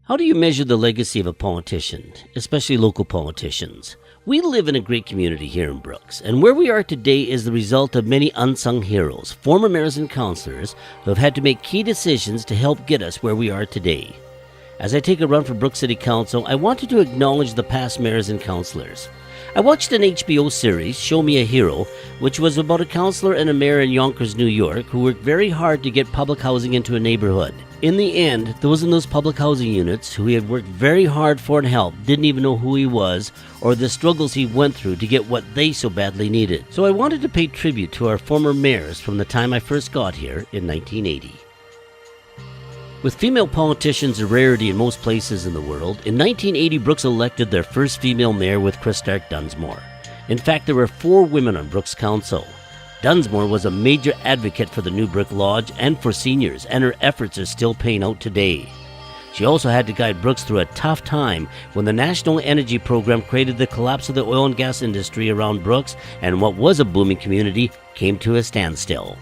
How do you measure the legacy of a politician, especially local politicians? We live in a great community here in Brooks, and where we are today is the result of many unsung heroes, former mayors and councillors who have had to make key decisions to help get us where we are today. As I take a run for Brooks City Council, I wanted to acknowledge the past mayors and councillors. I watched an HBO series, Show Me a Hero, which was about a councillor and a mayor in Yonkers, New York, who worked very hard to get public housing into a neighborhood. In the end, those in those public housing units who he had worked very hard for and helped didn't even know who he was or the struggles he went through to get what they so badly needed. So I wanted to pay tribute to our former mayors from the time I first got here in 1980. With female politicians a rarity in most places in the world, in 1980 Brooks elected their first female mayor with Chris Stark-Dunsmore. In fact, there were 4 women on Brooks Council. Dunsmore was a major advocate for the New Brick Lodge and for seniors, and her efforts are still paying out today. She also had to guide Brooks through a tough time when the National Energy Program created the collapse of the oil and gas industry around Brooks, and what was a booming community came to a standstill.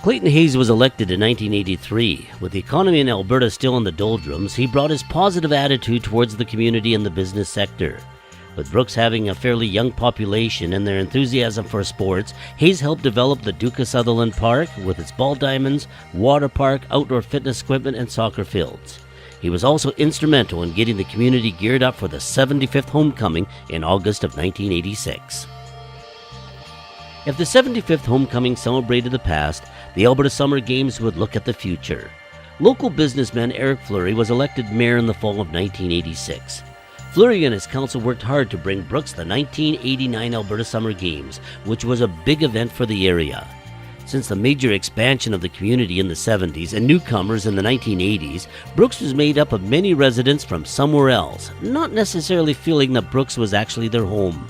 Clayton Hayes was elected in 1983. With the economy in Alberta still in the doldrums, he brought his positive attitude towards the community and the business sector. With Brooks having a fairly young population and their enthusiasm for sports, Hayes helped develop the Duke of Sutherland Park with its ball diamonds, water park, outdoor fitness equipment, and soccer fields. He was also instrumental in getting the community geared up for the 75th homecoming in August of 1986. If the 75th homecoming celebrated the past, the Alberta Summer Games would look at the future. Local businessman Eric Fleury was elected mayor in the fall of 1986. Fleury and his council worked hard to bring Brooks the 1989 Alberta Summer Games, which was a big event for the area. Since the major expansion of the community in the 70s and newcomers in the 1980s, Brooks was made up of many residents from somewhere else, not necessarily feeling that Brooks was actually their home.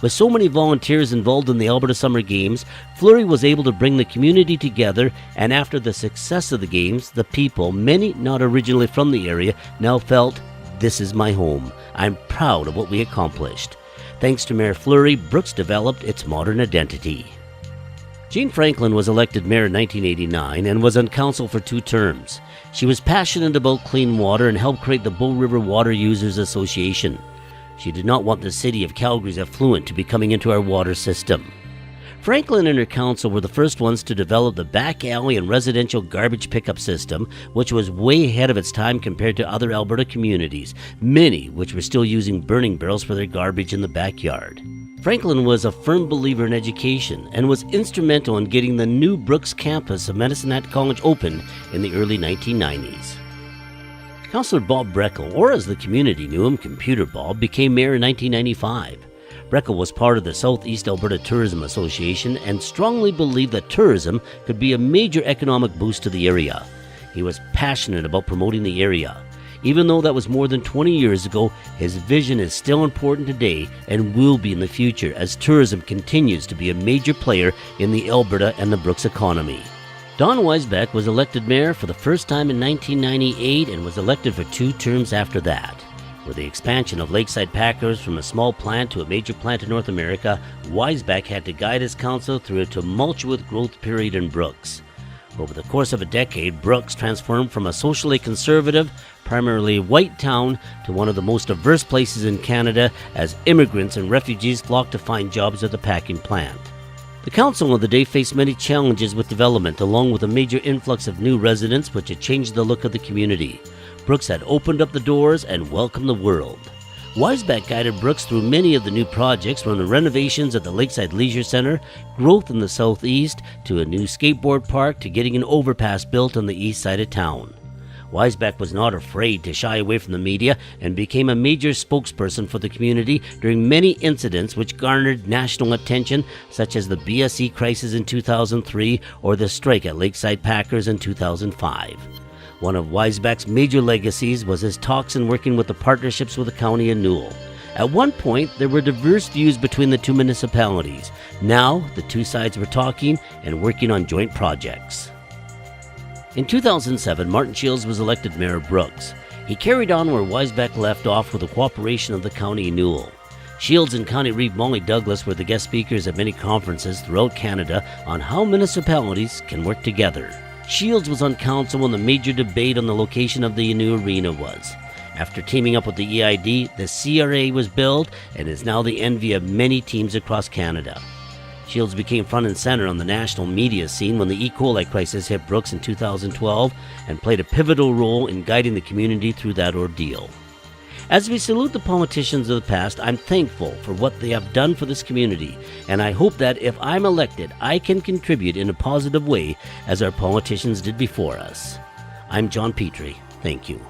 With so many volunteers involved in the Alberta Summer Games, Fleury was able to bring the community together, and after the success of the games, the people, many not originally from the area, now felt, "This is my home. I'm proud of what we accomplished." Thanks to Mayor Fleury, Brooks developed its modern identity. Jean Franklin was elected mayor in 1989 and was on council for 2 terms. She was passionate about clean water and helped create the Bow River Water Users Association. She did not want the city of Calgary's effluent to be coming into our water system. Franklin and her council were the first ones to develop the back alley and residential garbage pickup system, which was way ahead of its time compared to other Alberta communities, many which were still using burning barrels for their garbage in the backyard. Franklin was a firm believer in education and was instrumental in getting the new Brooks campus of Medicine Hat College open in the early 1990s. Councillor Bob Breckel, or as the community knew him, Computer Bob, became mayor in 1995. Breckel was part of the Southeast Alberta Tourism Association and strongly believed that tourism could be a major economic boost to the area. He was passionate about promoting the area. Even though that was more than 20 years ago, his vision is still important today and will be in the future as tourism continues to be a major player in the Alberta and the Brooks economy. Don Weisbeck was elected mayor for the first time in 1998 and was elected for 2 terms after that. With the expansion of Lakeside Packers from a small plant to a major plant in North America, Weisbeck had to guide his council through a tumultuous growth period in Brooks. Over the course of a decade, Brooks transformed from a socially conservative, primarily white town to one of the most diverse places in Canada as immigrants and refugees flocked to find jobs at the packing plant. The council of the day faced many challenges with development, along with a major influx of new residents which had changed the look of the community. Brooks had opened up the doors and welcomed the world. Weisbeck guided Brooks through many of the new projects, from the renovations at the Lakeside Leisure Centre, growth in the southeast, to a new skateboard park, to getting an overpass built on the east side of town. Weisbeck was not afraid to shy away from the media and became a major spokesperson for the community during many incidents which garnered national attention, such as the BSE crisis in 2003 or the strike at Lakeside Packers in 2005. One of Weisbeck's major legacies was his talks and working with the partnerships with the county and Newell. At one point, there were diverse views between the 2 municipalities. Now, the 2 sides were talking and working on joint projects. In 2007, Martin Shields was elected mayor of Brooks. He carried on where Weisbeck left off with the cooperation of the county and Newell. Shields and County Reeve Molly Douglas were the guest speakers at many conferences throughout Canada on how municipalities can work together. Shields was on council when the major debate on the location of the new arena was. After teaming up with the EID, the CRA was built and is now the envy of many teams across Canada. Shields became front and center on the national media scene when the E. coli crisis hit Brooks in 2012 and played a pivotal role in guiding the community through that ordeal. As we salute the politicians of the past, I'm thankful for what they have done for this community, and I hope that if I'm elected, I can contribute in a positive way as our politicians did before us. I'm John Petrie. Thank you.